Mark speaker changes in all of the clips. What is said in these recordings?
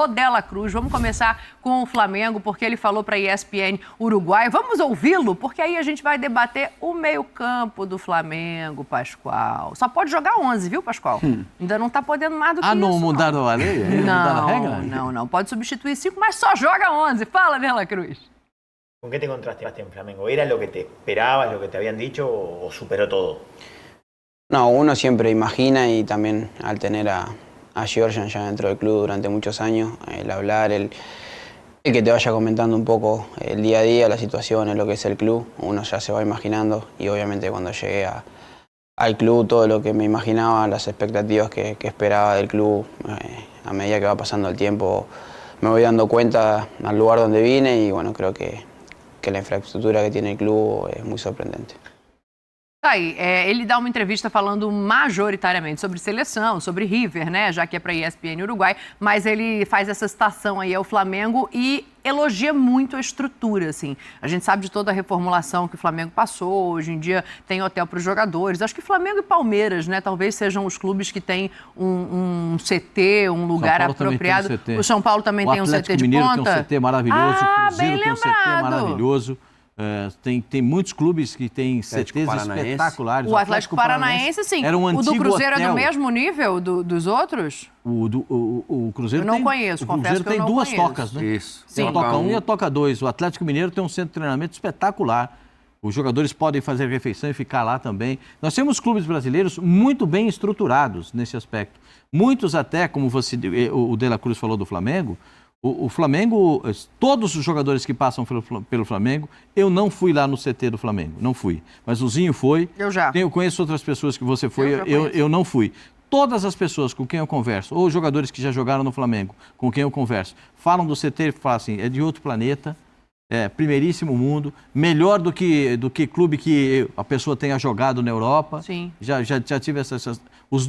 Speaker 1: Dela Cruz. Vamos começar com o Flamengo, porque ele falou para a ESPN Uruguai. Vamos ouvi-lo, porque aí a gente vai debater o meio-campo do Flamengo, Pascoal. Só pode jogar 11, viu, Pascoal? Ainda não está podendo mais do que isso.
Speaker 2: Não mudaram a lei?
Speaker 1: Não,
Speaker 2: mudaram a regra?
Speaker 1: não. Pode substituir 5, mas só joga 11. Fala, Dela Cruz.
Speaker 3: ¿Con qué te encontraste en Flamengo? ¿Era lo que te esperabas, lo que te habían dicho o superó todo?
Speaker 4: No, uno siempre imagina y también al tener a Georgian ya dentro del club durante muchos años, el hablar, el que te vaya comentando un poco el día a día, las situaciones, lo que es el club, uno ya se va imaginando y obviamente cuando llegué al club todo lo que me imaginaba, las expectativas que esperaba del club, a medida que va pasando el tiempo me voy dando cuenta al lugar donde vine y bueno, creo que la infraestructura que tiene el club es muy sorprendente.
Speaker 1: Aí, ele dá uma entrevista falando majoritariamente sobre seleção, sobre River, né? Já que é para a ESPN Uruguai, mas ele faz essa citação aí ao Flamengo e elogia muito a estrutura, assim. A gente sabe de toda a reformulação que o Flamengo passou, hoje em dia tem hotel para os jogadores. Acho que Flamengo e Palmeiras, né? Talvez sejam os clubes que têm um CT, um lugar apropriado. O São Paulo também tem um CT de ponta.
Speaker 2: O Atlético Mineiro tem um CT maravilhoso, o Cruzeiro
Speaker 1: bem
Speaker 2: tem um CT maravilhoso. Tem muitos clubes que têm CTs espetaculares.
Speaker 1: O Atlético Paranaense, sim.
Speaker 2: Era um antigo
Speaker 1: o do Cruzeiro
Speaker 2: hotel.
Speaker 1: É do mesmo nível dos outros?
Speaker 2: O Cruzeiro
Speaker 1: eu não conheço, confesso que eu não conheço.
Speaker 2: O Cruzeiro tem duas tocas, né?
Speaker 5: Isso.
Speaker 2: Tem a toca 1 e a toca 2. O Atlético Mineiro tem um centro de treinamento espetacular. Os jogadores podem fazer refeição e ficar lá também. Nós temos clubes brasileiros muito bem estruturados nesse aspecto. Muitos até, como o De La Cruz falou do Flamengo, o Flamengo, todos os jogadores que passam pelo Flamengo, eu não fui lá no CT do Flamengo, não fui. Mas o Zinho foi.
Speaker 1: Eu já.
Speaker 2: Eu conheço outras pessoas que você foi, eu não fui. Todas as pessoas com quem eu converso, ou jogadores que já jogaram no Flamengo, com quem eu converso, falam do CT e falam assim, é de outro planeta, primeiríssimo mundo, melhor do que clube que a pessoa tenha jogado na Europa.
Speaker 1: Sim.
Speaker 2: Já tive essas... Os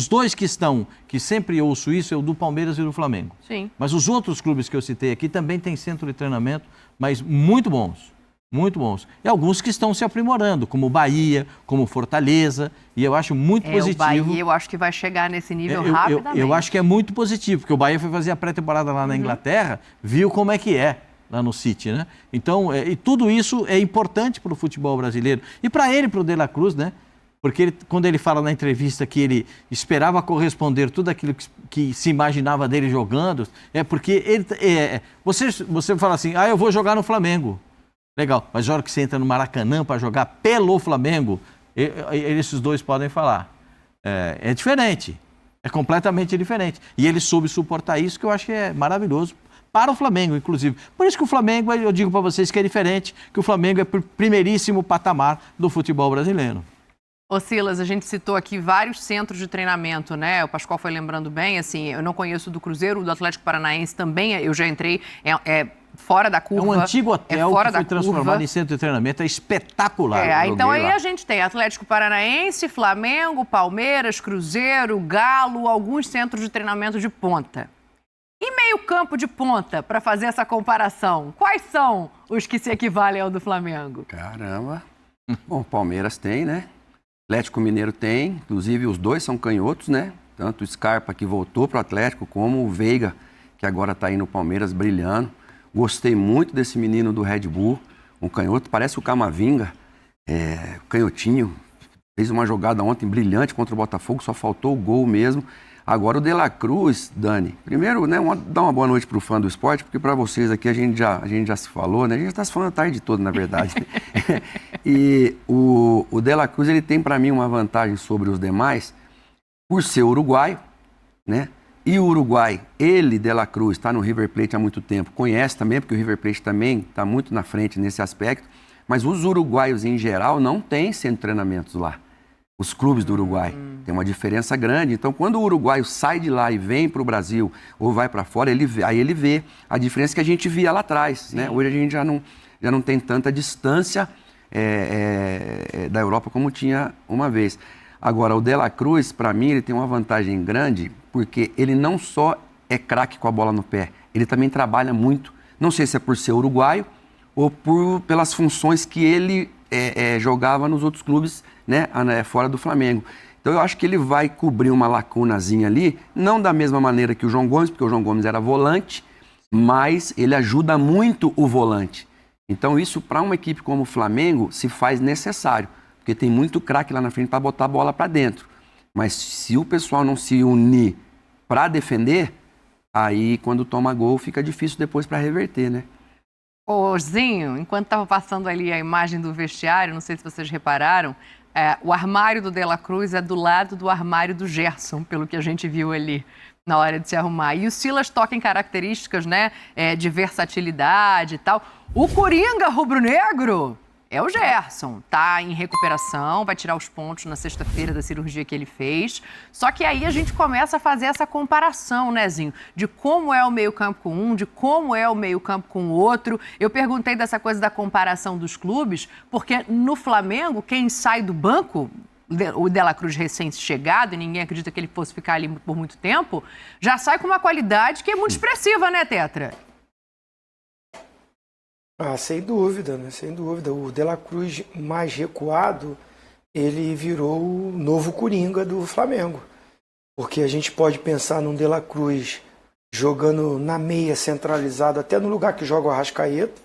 Speaker 2: dois que sempre ouço isso, é o do Palmeiras e do Flamengo.
Speaker 1: Sim.
Speaker 2: Mas os outros clubes que eu citei aqui também têm centro de treinamento, mas muito bons. Muito bons. E alguns que estão se aprimorando, como Bahia, como Fortaleza, e eu acho muito positivo.
Speaker 1: O Bahia eu acho que vai chegar nesse nível rapidamente.
Speaker 2: Eu acho que é muito positivo, porque o Bahia foi fazer a pré-temporada lá na Inglaterra, viu como é que é lá no City, né? Então, e tudo isso é importante para o futebol brasileiro. E para ele, para o De La Cruz, né? Porque quando ele fala na entrevista que ele esperava corresponder tudo aquilo que se imaginava dele jogando, é porque ele... você fala assim, eu vou jogar no Flamengo. Legal, mas a hora que você entra no Maracanã para jogar pelo Flamengo, esses dois podem falar. É diferente, é completamente diferente. E ele soube suportar isso, que eu acho que é maravilhoso para o Flamengo, inclusive. Por isso que o Flamengo, eu digo para vocês que é diferente, que o Flamengo é o primeiríssimo patamar do futebol brasileiro.
Speaker 1: Ô Silas, a gente citou aqui vários centros de treinamento, né? O Pascoal foi lembrando bem, assim, eu não conheço do Cruzeiro, o do Atlético Paranaense também, eu já entrei, fora da curva.
Speaker 2: É um antigo hotel que foi transformado em centro de treinamento, é espetacular.
Speaker 1: Então aí a gente tem Atlético Paranaense, Flamengo, Palmeiras, Cruzeiro, Galo, alguns centros de treinamento de ponta. E meio campo de ponta, para fazer essa comparação, quais são os que se equivalem ao do Flamengo?
Speaker 5: Caramba. Bom, o Palmeiras tem, né? Atlético Mineiro tem, inclusive os dois são canhotos, né? Tanto o Scarpa, que voltou para o Atlético, como o Veiga, que agora está aí no Palmeiras brilhando. Gostei muito desse menino do Red Bull, um canhoto, parece o Camavinga, canhotinho. Fez uma jogada ontem brilhante contra o Botafogo, só faltou o gol mesmo. Agora o De La Cruz, Dani, primeiro, né, dar uma boa noite para o fã do esporte, porque para vocês aqui a gente já se falou, né? A gente já está se falando a tarde toda, na verdade. E o De La Cruz, ele tem para mim uma vantagem sobre os demais, por ser uruguaio, né? E o Uruguai, ele, De La Cruz, está no River Plate há muito tempo, conhece também, porque o River Plate também está muito na frente nesse aspecto, mas os uruguaios em geral não têm centro de treinamentos lá. Os clubes do Uruguai. Tem uma diferença grande. Então, quando o uruguaio sai de lá e vem para o Brasil ou vai para fora, aí ele vê a diferença que a gente via lá atrás, né? Hoje a gente já não tem tanta distância da Europa como tinha uma vez. Agora, o De La Cruz, para mim, ele tem uma vantagem grande, porque ele não só é craque com a bola no pé, ele também trabalha muito. Não sei se é por ser uruguaio ou pelas funções que ele jogava nos outros clubes, né, fora do Flamengo. Então eu acho que ele vai cobrir uma lacunazinha ali, não da mesma maneira que o João Gomes, porque o João Gomes era volante, mas ele ajuda muito o volante. Então isso para uma equipe como o Flamengo se faz necessário, porque tem muito craque lá na frente para botar a bola para dentro. Mas se o pessoal não se unir para defender, aí quando toma gol fica difícil depois para reverter, né?
Speaker 1: Ô, Zinho, enquanto estava passando ali a imagem do vestiário, não sei se vocês repararam, o armário do De La Cruz é do lado do armário do Gerson, pelo que a gente viu ali na hora de se arrumar. E o Silas toca em características, né, de versatilidade e tal. O Coringa rubro-negro é o Gerson, tá em recuperação, vai tirar os pontos na sexta-feira da cirurgia que ele fez. Só que aí a gente começa a fazer essa comparação, né, Zinho? De como é o meio-campo com um, de como é o meio-campo com o outro. Eu perguntei dessa coisa da comparação dos clubes, porque no Flamengo, quem sai do banco, o De La Cruz recém-chegado, e ninguém acredita que ele fosse ficar ali por muito tempo, já sai com uma qualidade que é muito expressiva, né, Tetra?
Speaker 6: Ah, sem dúvida, né? Sem dúvida. O De La Cruz mais recuado, ele virou o novo Coringa do Flamengo. Porque a gente pode pensar num De La Cruz jogando na meia centralizado, até no lugar que joga o Arrascaeta.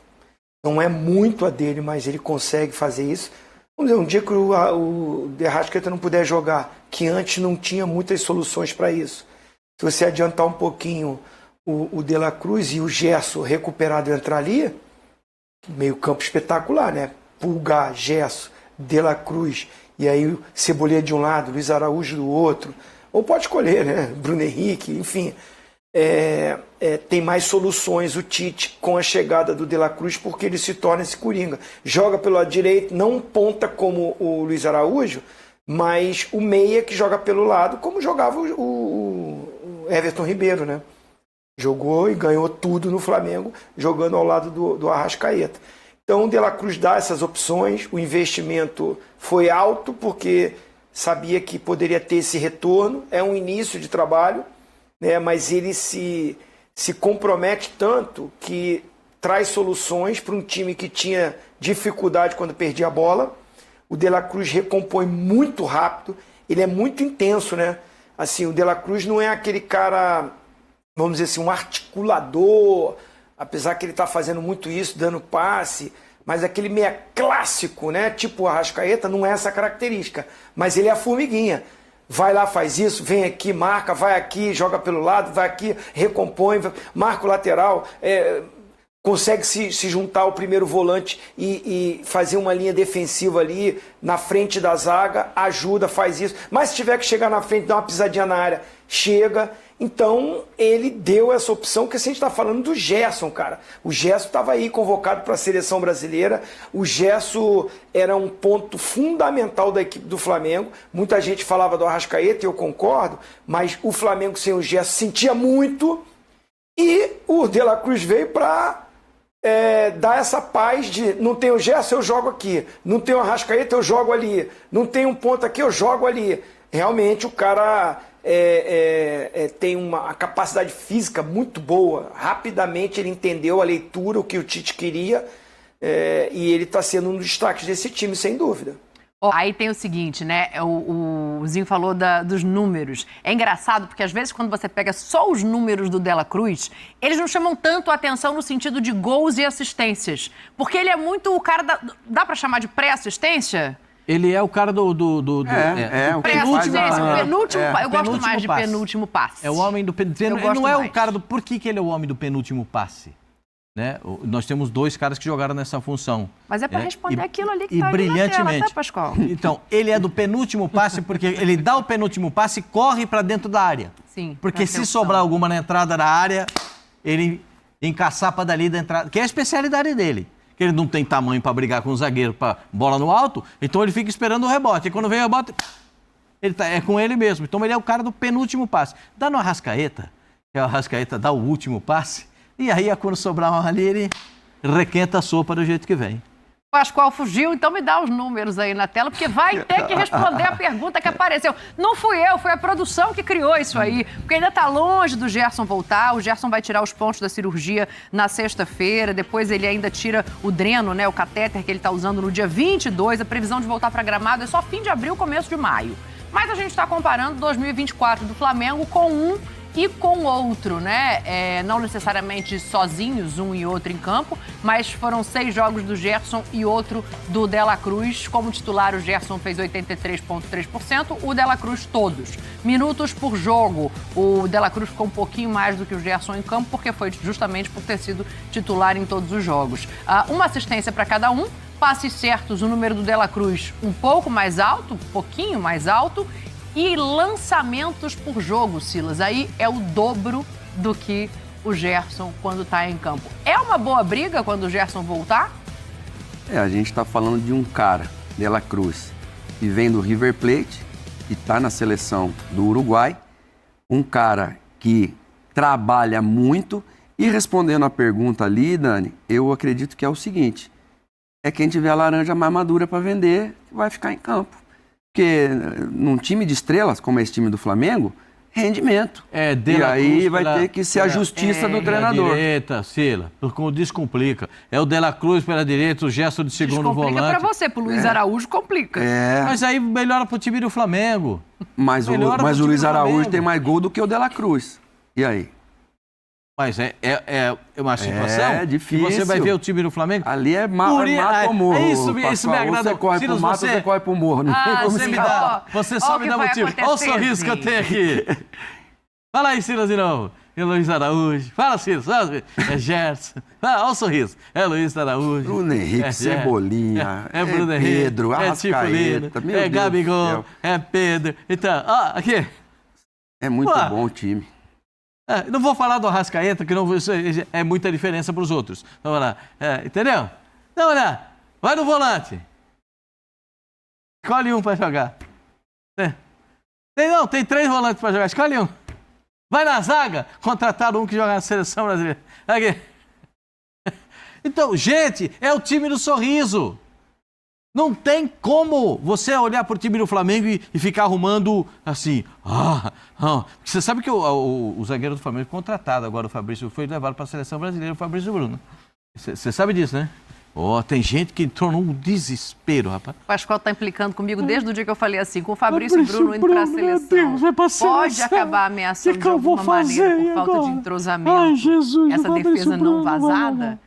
Speaker 6: Não é muito a dele, mas ele consegue fazer isso. Um dia que o De Arrascaeta não puder jogar, que antes não tinha muitas soluções para isso. Se você adiantar um pouquinho o De La Cruz e o Gerson recuperado entrar ali, meio campo espetacular, né? Pulgar, Gerson, De La Cruz, e aí o Cebolinha de um lado, Luiz Araújo do outro. Ou pode escolher, né? Bruno Henrique, enfim. Tem mais soluções o Tite com a chegada do De La Cruz, porque ele se torna esse Coringa. Joga pelo lado direito, não ponta como o Luiz Araújo, mas o meia que joga pelo lado, como jogava o Everton Ribeiro, né? Jogou e ganhou tudo no Flamengo, jogando ao lado do Arrascaeta. Então o De La Cruz dá essas opções, o investimento foi alto, porque sabia que poderia ter esse retorno, é um início de trabalho, né, mas ele se compromete tanto que traz soluções para um time que tinha dificuldade quando perdia a bola. O De La Cruz recompõe muito rápido, ele é muito intenso, né? Assim, o De La Cruz não é aquele cara, vamos dizer assim, um articulador, apesar que ele está fazendo muito isso, dando passe, mas aquele meia clássico, né? Tipo o Arrascaeta, não é essa característica, mas ele é a formiguinha. Vai lá, faz isso, vem aqui, marca, vai aqui, joga pelo lado, vai aqui, recompõe, marca o lateral, consegue se juntar ao primeiro volante e fazer uma linha defensiva ali na frente da zaga, ajuda, faz isso. Mas se tiver que chegar na frente, dar uma pisadinha na área, chega. Então ele deu essa opção, que a gente está falando do Gerson, cara. O Gerson estava aí convocado para a seleção brasileira. O Gerson era um ponto fundamental da equipe do Flamengo. Muita gente falava do Arrascaeta, e eu concordo, mas o Flamengo sem o Gerson sentia muito. E o De La Cruz veio para dar essa paz de não tem o Gerson, eu jogo aqui. Não tem o Arrascaeta, eu jogo ali. Não tem um ponto aqui, eu jogo ali. Realmente o cara tem uma capacidade física muito boa. Rapidamente ele entendeu a leitura, o que o Tite queria, e ele está sendo um dos destaques desse time, sem dúvida.
Speaker 1: Aí tem o seguinte, né? O Zinho falou dos números. É engraçado porque às vezes quando você pega só os números do De La Cruz, eles não chamam tanto a atenção no sentido de gols e assistências. Porque ele é muito o cara dá para chamar de pré-assistência?
Speaker 2: Ele é o cara do
Speaker 5: o
Speaker 1: penúltimo, eu gosto mais de
Speaker 2: passe.
Speaker 1: Penúltimo passe.
Speaker 2: É o homem do penúltimo. Ele não é o cara do... Por que ele é o homem do penúltimo passe? Né? Nós temos dois caras que jogaram nessa função.
Speaker 1: Mas é para responder aquilo ali que está
Speaker 2: brilhantemente.
Speaker 1: Na tela, tá, Pascoal?
Speaker 2: Então, ele é do penúltimo passe porque ele dá o penúltimo passe e corre para dentro da área.
Speaker 1: Sim.
Speaker 2: Porque se sobrar alguma na entrada da área, ele encaçapa dali da entrada, que é a especialidade dele. Que ele não tem tamanho para brigar com o zagueiro para bola no alto, então ele fica esperando o rebote. E quando vem o rebote, é com ele mesmo. Então ele é o cara do penúltimo passe. Dá no Arrascaeta, que o Arrascaeta dá o último passe, e aí quando sobrar uma ali, ele requenta a sopa do jeito que vem.
Speaker 1: Pascoal fugiu, então me dá os números aí na tela, porque vai ter que responder a pergunta que apareceu. Não fui eu, foi a produção que criou isso aí, porque ainda está longe do Gerson voltar. O Gerson vai tirar os pontos da cirurgia na sexta-feira, depois ele ainda tira o dreno, né, o catéter que ele está usando no dia 22. A previsão de voltar para Gramado é só fim de abril, começo de maio. Mas a gente está comparando 2024 do Flamengo com um e com outro, né? Não necessariamente sozinhos, um e outro em campo, mas foram 6 jogos do Gerson e outro do De La Cruz. Como titular, o Gerson fez 83,3%, o De La Cruz todos. Minutos por jogo, o De La Cruz ficou um pouquinho mais do que o Gerson em campo, porque foi justamente por ter sido titular em todos os jogos. Uma assistência para cada um, passes certos, o número do De La Cruz um pouco mais alto, um pouquinho mais alto, e lançamentos por jogo, Silas. Aí é o dobro do que o Gerson quando está em campo. É uma boa briga quando o Gerson voltar?
Speaker 5: A gente está falando de um cara, De La Cruz, que vem do River Plate, que está na seleção do Uruguai, um cara que trabalha muito. E respondendo a pergunta ali, Dani, eu acredito que é o seguinte: é quem tiver a laranja mais madura para vender que vai ficar em campo. Porque num time de estrelas, como é esse time do Flamengo, rendimento. E aí vai ter que ser a justiça do treinador.
Speaker 2: Direita, Sila, descomplica. É o De La Cruz pela direita, o Gerson de segundo volante.
Speaker 1: Complica pra você, pro Luiz Araújo complica.
Speaker 2: Mas aí melhora pro time do Flamengo.
Speaker 5: Mas o Luiz Araújo tem mais gol do que o De La Cruz. E aí?
Speaker 2: Mas é uma situação.
Speaker 5: É difícil.
Speaker 2: Você vai ver o time do Flamengo.
Speaker 5: Ali é mato ou morro.
Speaker 2: Isso me agrada.
Speaker 5: Você corre pro mato, você corre pro morro. Não tem como
Speaker 2: você só me dá motivo. Olha o sorriso que eu tenho aqui. Fala aí, Silas, de novo. É Luiz Araújo. Fala, Silas. É Gerson. Olha o sorriso. É Luiz Araújo.
Speaker 5: Bruno Henrique, Cebolinha.
Speaker 2: É Bruno Henrique.
Speaker 5: Pedro,
Speaker 2: Arrascaeta. É Gabigol. É Pedro. Então, aqui.
Speaker 5: É muito bom o time.
Speaker 2: Não vou falar do Arrascaeta, que não é muita diferença para os outros. Então, vamos lá. Entendeu? Então, olha. Vai no volante. Escolhe um para jogar. Tem 3 volantes para jogar. Escolhe um. Vai na zaga. Contrataram um que joga na seleção brasileira. Aqui. Então, gente, é o time do sorriso. Não tem como você olhar para o time do Flamengo e ficar arrumando assim. Você sabe que o zagueiro do Flamengo foi contratado agora, o Fabrício, foi levado para a seleção brasileira, o Fabrício Bruno. Você sabe disso, né? Tem gente que tornou um desespero, rapaz.
Speaker 1: O Pascoal está implicando comigo desde o dia que eu falei assim, com o Fabrício Bruno indo para a seleção. Pode acabar ameaçando de alguma maneira por falta de entrosamento. Essa defesa não vazada?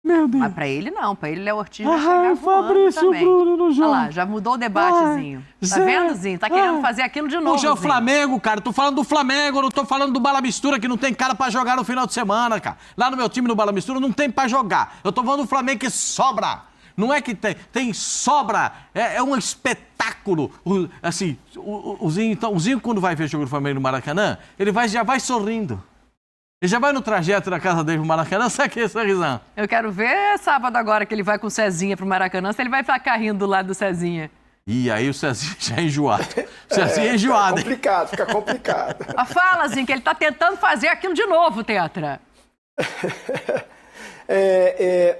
Speaker 2: Meu Deus.
Speaker 1: Mas pra ele não, pra ele Léo Ortiz vai chegar Fabrício também.
Speaker 2: Bruno no jogo.
Speaker 1: Olha lá, já mudou o debatezinho. Tá vendo, Zinho? Tá querendo fazer aquilo de novo,
Speaker 2: Hoje é o Flamengo, cara. Tô falando do Flamengo, não tô falando do Bala Mistura, que não tem cara pra jogar no final de semana, cara. Lá no meu time, no Bala Mistura, não tem pra jogar. Eu tô falando do Flamengo que sobra. Não é que tem sobra. É um espetáculo. Assim, o Zinho, quando vai ver o jogo do Flamengo no Maracanã, ele já vai sorrindo. Ele já vai no trajeto da casa dele pro Maracanã, sabe que é sorrisão?
Speaker 1: Eu quero ver sábado agora que ele vai com o Cezinha pro Maracanã, se ele vai ficar rindo do lado do Cezinha.
Speaker 2: E aí o Cezinha já é enjoado. O Cezinha é enjoado.
Speaker 6: Fica complicado.
Speaker 1: Fala, Zinho, que ele tá tentando fazer aquilo de novo, Tetra.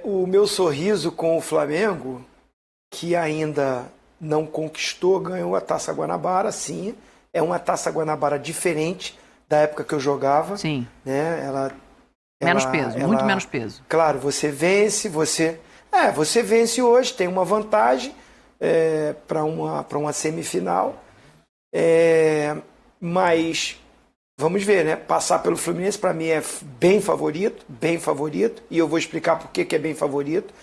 Speaker 6: O meu sorriso com o Flamengo, que ainda não conquistou, ganhou a Taça Guanabara, sim. É uma Taça Guanabara diferente da época que eu jogava.
Speaker 1: Sim.
Speaker 6: Né?
Speaker 1: Menos peso, muito menos peso.
Speaker 6: Claro, você vence, você vence hoje, tem uma vantagem para uma semifinal. Mas vamos ver, né? Passar pelo Fluminense para mim é bem favorito, e eu vou explicar por que é bem favorito.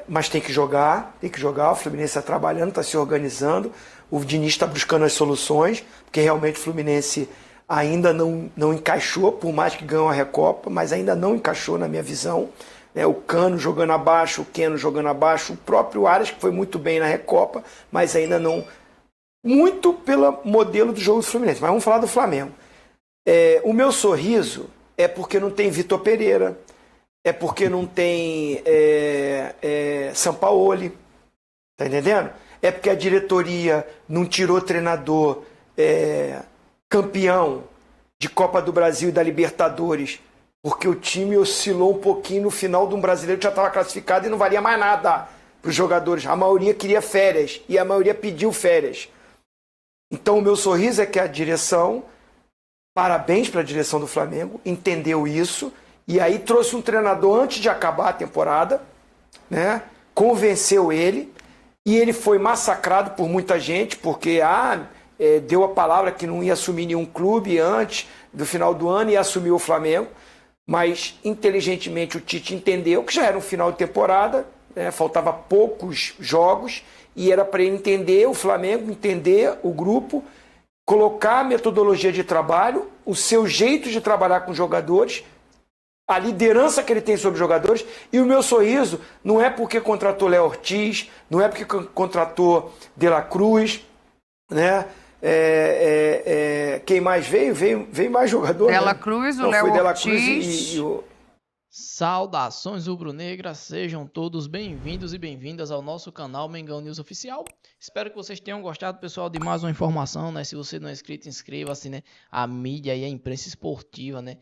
Speaker 6: Mas tem que jogar, o Fluminense está trabalhando, está se organizando, o Diniz está buscando as soluções, porque realmente o Fluminense ainda não encaixou, por mais que ganhou a Recopa, mas ainda não encaixou na minha visão. O Cano jogando abaixo, o Keno jogando abaixo, o próprio Arias, que foi muito bem na Recopa, mas ainda não... Muito pelo modelo do jogo do Fluminense. Mas vamos falar do Flamengo. O meu sorriso é porque não tem Vitor Pereira, é porque não tem Sampaoli, tá entendendo? É porque a diretoria não tirou treinador campeão de Copa do Brasil e da Libertadores, porque o time oscilou um pouquinho no final de um brasileiro que já estava classificado e não valia mais nada para os jogadores. A maioria queria férias e a maioria pediu férias. Então o meu sorriso é que a direção, parabéns para a direção do Flamengo, entendeu isso e aí trouxe um treinador antes de acabar a temporada, né? Convenceu ele E ele foi massacrado por muita gente, porque deu a palavra que não ia assumir nenhum clube antes do final do ano e assumiu o Flamengo. Mas, inteligentemente, o Tite entendeu que já era um final de temporada, né? Faltava poucos jogos, e era para ele entender o Flamengo, entender o grupo, colocar a metodologia de trabalho, o seu jeito de trabalhar com jogadores, a liderança que ele tem sobre os jogadores. E o meu sorriso não é porque contratou Léo Ortiz, não é porque contratou De La Cruz, né? Quem mais veio mais jogador.
Speaker 1: De La
Speaker 6: né?
Speaker 1: Cruz, o
Speaker 6: Não,
Speaker 1: Léo
Speaker 6: foi De La
Speaker 1: Ortiz.
Speaker 6: Cruz e o...
Speaker 7: Saudações rubro-negras, sejam todos bem-vindos e bem-vindas ao nosso canal Mengão News Oficial. Espero que vocês tenham gostado, pessoal, de mais uma informação, né? Se você não é inscrito, inscreva-se, né? A mídia e a imprensa esportiva, né?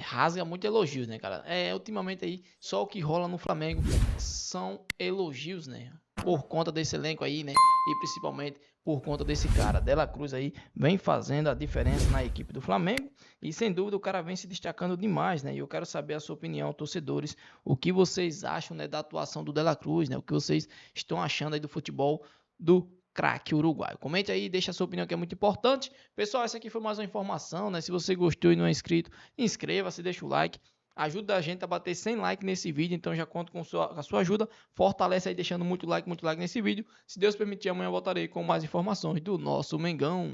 Speaker 7: Rasga muito elogios, né, cara? Ultimamente aí, só o que rola no Flamengo são elogios, né? Por conta desse elenco aí, né? E principalmente por conta desse cara, De La Cruz aí, vem fazendo a diferença na equipe do Flamengo. E sem dúvida o cara vem se destacando demais, né? E eu quero saber a sua opinião, torcedores, o que vocês acham, né, da atuação do De La Cruz, né? O que vocês estão achando aí do futebol do craque uruguaio. Comente aí, deixa a sua opinião, que é muito importante. Pessoal, essa aqui foi mais uma informação, né? Se você gostou e não é inscrito, inscreva-se, deixa o like. Ajuda a gente a bater 100 likes nesse vídeo, então já conto com a sua ajuda. Fortalece aí deixando muito like nesse vídeo. Se Deus permitir, amanhã eu voltarei com mais informações do nosso Mengão.